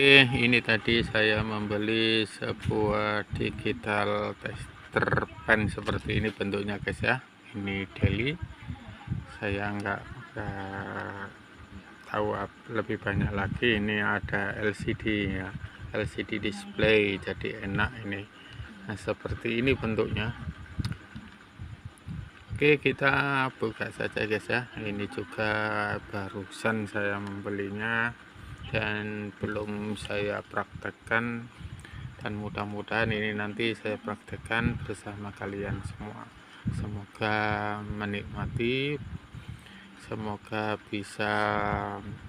Ini tadi saya membeli sebuah digital tester pen seperti ini bentuknya guys ya. Ini daily. Saya nggak tahu lebih banyak lagi. Ini ada LCD ya, LCD display, jadi enak ini. Nah seperti ini bentuknya. Oke, kita buka saja guys ya. Ini juga barusan saya membelinya dan belum saya praktekkan, dan mudah-mudahan ini nanti saya praktekkan bersama kalian semua. Semoga menikmati, semoga bisa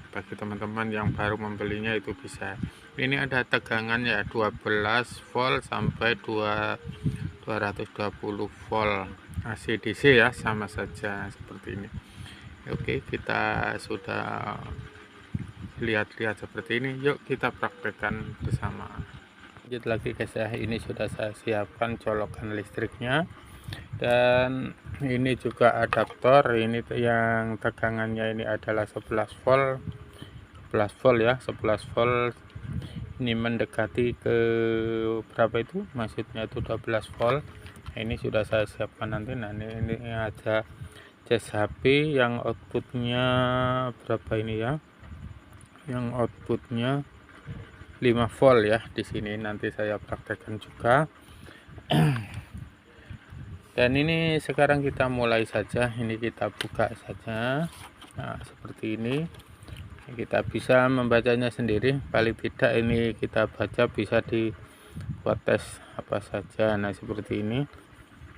bagi teman-teman yang baru membelinya itu bisa. Ini ada tegangan ya 12 volt sampai 220 volt AC DC ya, sama saja seperti ini. Oke, kita sudah lihat-lihat seperti ini, yuk kita praktekkan bersama. Lanjut lagi guys ya, ini sudah saya siapkan colokan listriknya, dan ini juga adaptor. Ini yang tegangannya ini adalah 11 volt, 11 volt ya, 11 volt. Ini mendekati ke berapa itu, maksudnya itu 12 volt. Ini sudah saya siapkan nanti. Nah ini ada cas HP yang outputnya berapa ini ya, yang outputnya 5 volt ya. Di sini nanti saya praktekkan juga. Dan ini sekarang kita mulai saja. Ini kita buka saja. Nah seperti ini. Kita bisa membacanya sendiri, paling tidak ini kita baca bisa dibuat tes apa saja. Nah seperti ini.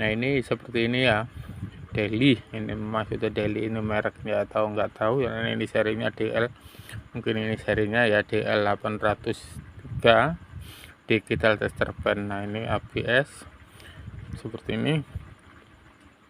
Nah ini seperti ini ya, daily. Ini maksudnya daily, ini mereknya atau enggak tahu ya. Ini serinya DL, mungkin ini serinya ya DL 803 digital tester pen. Nah ini ABS seperti ini,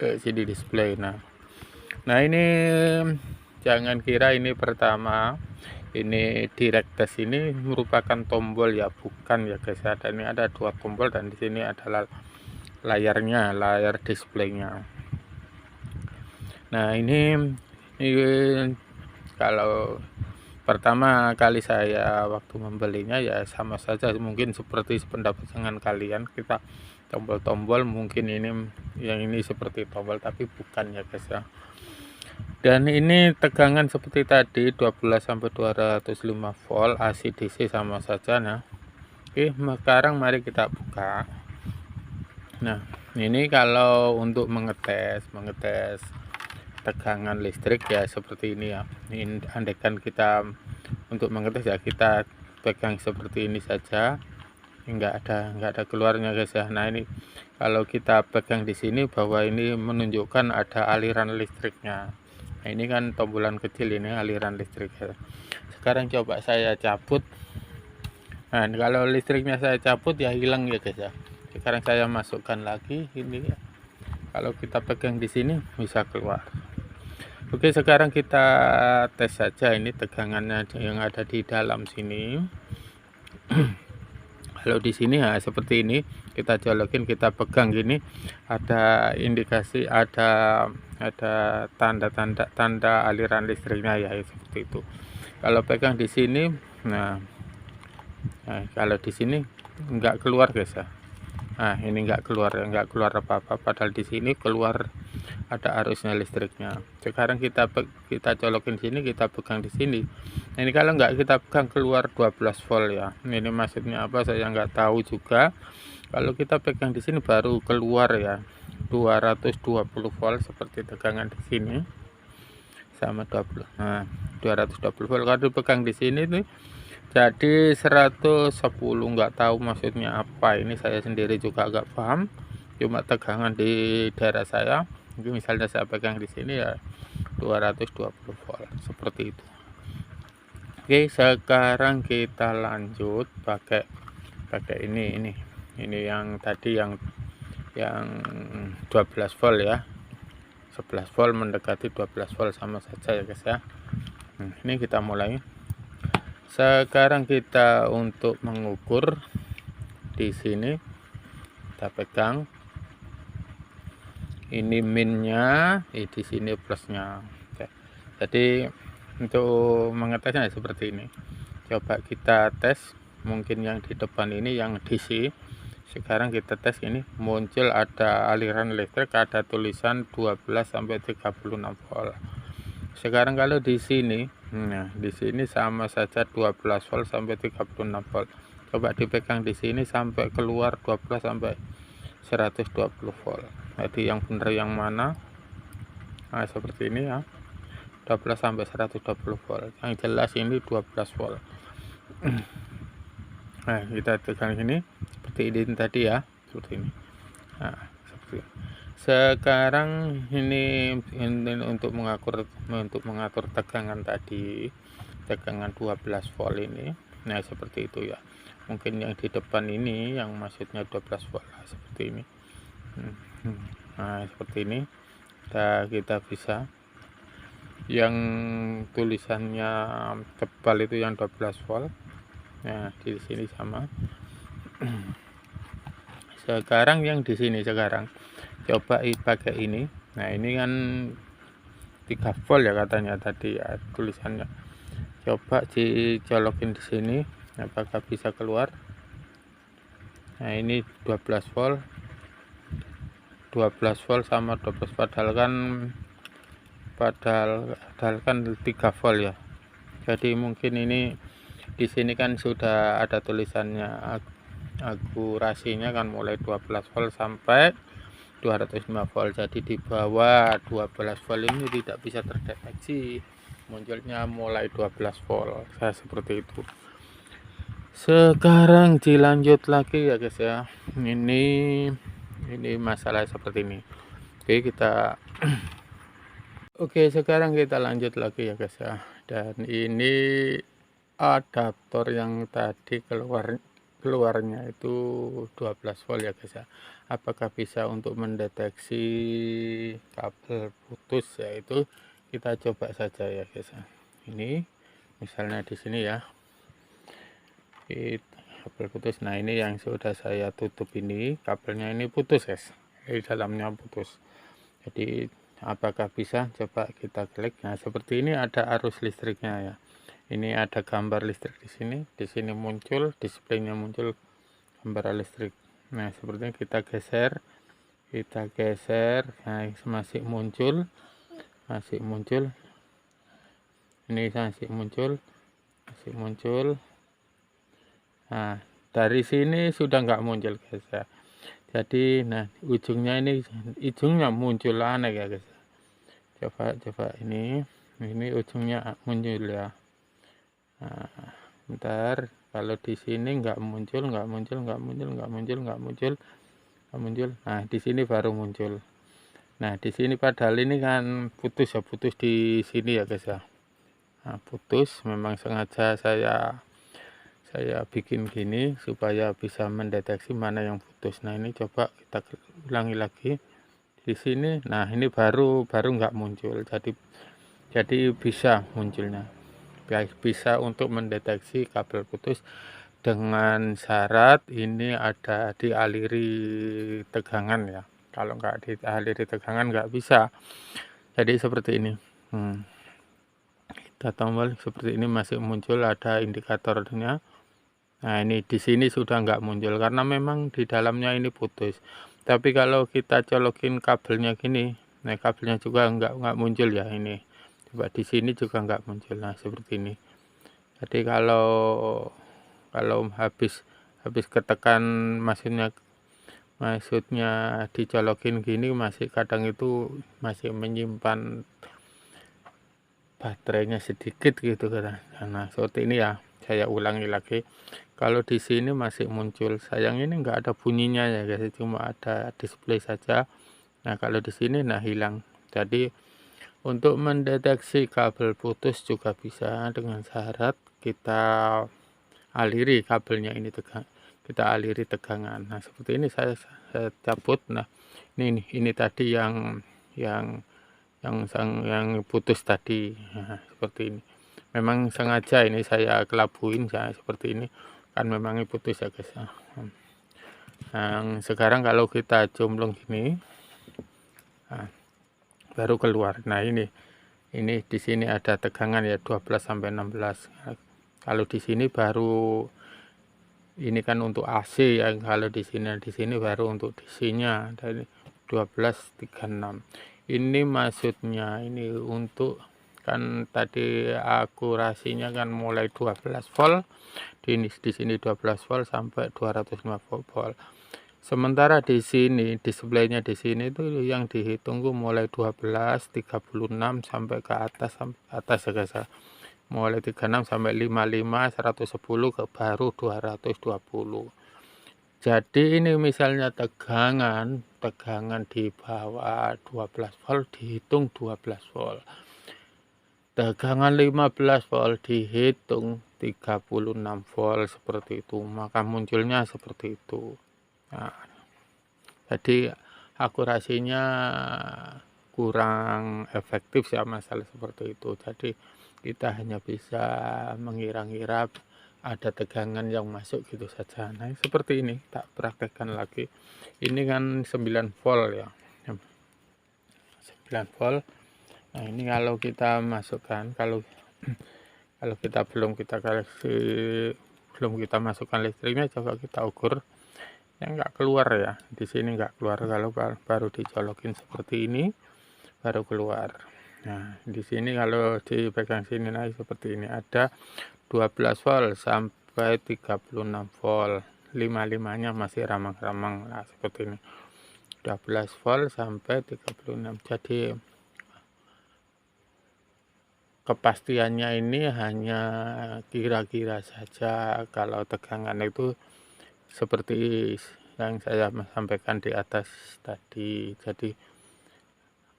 CD display. Nah ini jangan kira ini pertama, ini direct test ini merupakan tombol ya, bukan ya guys. Ini ada 2 tombol, dan di sini adalah layarnya, layar displaynya. Nah ini kalau pertama kali saya waktu membelinya ya sama saja, mungkin seperti sependapat dengan kalian, kita tombol-tombol, mungkin ini yang ini seperti tombol, tapi bukan ya guys ya. Dan ini tegangan seperti tadi 12 sampai 205 volt AC DC sama saja. Nah oke, sekarang mari kita buka. Nah ini kalau untuk mengetes tegangan listrik ya seperti ini ya. Ini andaikan kita untuk mengetes ya, kita pegang seperti ini saja, enggak ada keluarnya guys ya. Nah ini kalau kita pegang di sini bahwa ini menunjukkan ada aliran listriknya. Nah ini kan tombolan kecil, ini aliran listrik ya. Sekarang coba saya cabut. Nah kalau listriknya saya cabut ya hilang ya guys ya. Sekarang saya masukkan lagi ini ya. Kalau kita pegang di sini bisa keluar. Oke, sekarang kita tes saja ini tegangannya yang ada di dalam sini. Kalau di sini ya seperti ini, kita colokin, kita pegang gini, ada indikasi, ada tanda aliran listriknya ya, seperti itu. Kalau pegang di sini, nah kalau di sini enggak keluar guys ya. Nah ini enggak keluar apa-apa, padahal di sini keluar, ada arusnya listriknya. Sekarang kita colokin sini, kita pegang di sini. Nah, ini kalau enggak kita pegang keluar 12 volt ya. Ini maksudnya apa saya enggak tahu juga. Kalau kita pegang di sini baru keluar ya 220 volt seperti tegangan di sini, sama 20. Nah 220 volt kalau dipegang di sini tuh jadi 110, enggak tahu maksudnya apa. Ini saya sendiri juga agak paham, cuma tegangan di daerah saya, mungkin misalnya saya pegang di sini ya 220 volt seperti itu. Oke, sekarang kita lanjut pakai ini yang tadi yang 12 volt ya, 11 volt mendekati 12 volt sama saja ya guys ya. Ini kita mulai. Sekarang kita untuk mengukur di sini, kita pegang ini minnya, di sini plusnya. Oke. Jadi untuk mengetesnya seperti ini. Coba kita tes, mungkin yang di depan ini yang DC. Sekarang kita tes, ini muncul ada aliran listrik, ada tulisan 12 sampai 36 volt. Sekarang kalau di sini, nah di sini sama saja 12 volt sampai 36 volt. Coba dipegang di sini sampai keluar 12 sampai 120 volt. Jadi yang benar yang mana? Nah, seperti ini ya. 12 sampai 120 volt. Yang jelas ini 12 volt. Nah, kita tekan ini seperti ini tadi ya, seperti ini. Nah, seperti ini. Sekarang ini untuk mengatur tegangan tadi, tegangan 12 volt ini. Nah, seperti itu ya. Mungkin yang di depan ini yang maksudnya 12 volt, seperti ini. Nah, seperti ini. Kita bisa yang tulisannya tebal itu yang 12 volt. Nah, di sini sama. Sekarang yang di sini sekarang coba pakai ini. Nah, ini kan 3 volt ya katanya tadi ya tulisannya. Coba dicolokin di sini, apakah bisa keluar? Nah, ini 12 volt. 12 volt sama 12 padahal kan 3 volt ya. Jadi mungkin ini di sini kan sudah ada tulisannya, akurasinya kan mulai 12 volt sampai 205 volt. Jadi di bawah 12 volt ini tidak bisa terdeteksi, munculnya mulai 12 volt. Seperti itu. Sekarang dilanjut lagi ya guys ya. Ini masalah seperti ini. Oke, sekarang kita lanjut lagi ya guys ya. Dan ini adaptor yang tadi keluarnya itu 12 volt ya guys ya. Apakah bisa untuk mendeteksi kabel putus, yaitu kita coba saja ya guys ya. Ini misalnya di sini ya, kabel putus. Nah, ini yang sudah saya tutup, ini kabelnya ini putus guys, di dalamnya putus. Jadi apakah bisa, coba kita klik. Nah, seperti ini ada arus listriknya ya. Ini ada gambar listrik di sini muncul, displaynya muncul gambar listrik. Nah, sepertinya kita geser, nah masih muncul, ini masih muncul. Nah, dari sini sudah nggak muncul guys ya. Jadi nah ujungnya muncul aneh ya guys. Coba ini ujungnya muncul ya. Nah, bentar, kalau di sini nggak muncul. Nah, di sini baru muncul. Nah, di sini padahal ini kan putus di sini ya guys ya. Nah, putus, memang sengaja saya bikin gini supaya bisa mendeteksi mana yang putus. Nah, ini coba kita ulangi lagi di sini. Nah, ini baru nggak muncul. Jadi bisa munculnya, bisa untuk mendeteksi kabel putus dengan syarat ini ada dialiri tegangan ya. Kalau nggak dialiri tegangan nggak bisa. Jadi seperti ini. Kita tombol seperti ini, masih muncul ada indikatornya. Nah, ini di sini sudah nggak muncul karena memang di dalamnya ini putus. Tapi kalau kita colokin kabelnya gini, nah kabelnya juga nggak muncul ya. Ini coba di sini juga nggak muncul. Nah, seperti ini. Jadi kalau habis ketekan, maksudnya dicolokin gini, masih kadang itu masih menyimpan baterainya sedikit gitu kan. Nah, seperti ini ya. Saya ulangi lagi, kalau di sini masih muncul, sayang ini enggak ada bunyinya ya guys, cuma ada display saja. Nah, kalau di sini nah hilang. Jadi untuk mendeteksi kabel putus juga bisa dengan syarat kita aliri kabelnya ini, kita aliri tegangan. Nah, seperti ini saya cabut. Nah, ini tadi yang putus tadi. Nah, seperti ini. Memang sengaja ini saya kelabuin ya, seperti ini kan, memang putus ya guys ya. Nah, sekarang kalau kita jomblong gini, nah, baru keluar. Nah, ini di sini ada tegangan ya 12 sampai 16. Kalau di sini baru ini kan untuk AC ya, kalau di sini baru untuk DC-nya dari 1236. Ini maksudnya ini untuk kan tadi akurasinya kan mulai 12 volt, di sini 12 volt sampai 250 volt. Sementara di sini displaynya di sini tuh yang dihitung mulai 12, 36 sampai ke atas ya guys ya. Mulai 36 sampai 55, 110 ke baru 220. Jadi ini misalnya tegangan di bawah 12 volt dihitung 12 volt. Tegangan 15 volt dihitung 36 volt seperti itu. Maka munculnya seperti itu. Nah, jadi akurasinya kurang efektif ya masalah seperti itu. Jadi kita hanya bisa mengira-ngira ada tegangan yang masuk gitu saja. Nah seperti ini tak praktekkan lagi. Ini kan 9 volt ya, 9 volt. Nah ini kalau kita masukkan, kalau kita belum kita masukkan listriknya, coba kita ukur yang enggak keluar ya. Di sini enggak keluar, kalau baru dicolokin seperti ini baru keluar. Nah di sini kalau dipegang sini naik seperti ini, ada 12 volt sampai 36 volt, 55-nya masih ramang-ramang. Nah seperti ini, 12 volt sampai 36. Jadi kepastiannya ini hanya kira-kira saja. Kalau tegangan itu seperti yang saya sampaikan di atas tadi. Jadi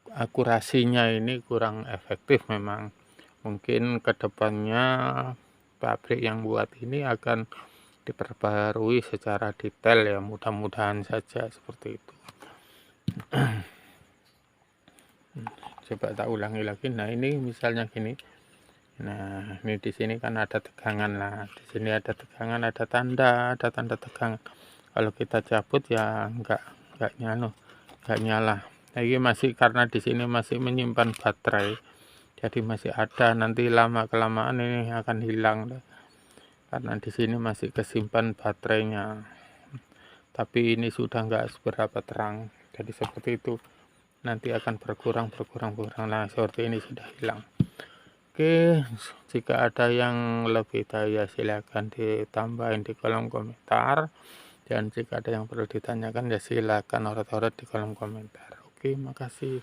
akurasinya ini kurang efektif memang. Mungkin kedepannya pabrik yang buat ini akan diperbarui secara detail ya, mudah-mudahan saja seperti itu. Coba tak ulangi lagi. Nah ini misalnya gini. Nah ini di sini kan ada tegangan lah, di sini ada tegangan, ada tanda tegangan. Kalau kita cabut ya enggak nyala. Nah, ini masih karena di sini masih menyimpan baterai, jadi masih ada, nanti lama kelamaan ini akan hilang karena di sini masih kesimpan baterainya. Tapi ini sudah enggak seberapa terang, jadi seperti itu. Nanti akan berkurang. Nah seperti ini sudah hilang. Oke, jika ada yang lebih tahu ya silakan ditambahin di kolom komentar. Dan jika ada yang perlu ditanyakan ya silakan oret-oret di kolom komentar. Oke, makasih.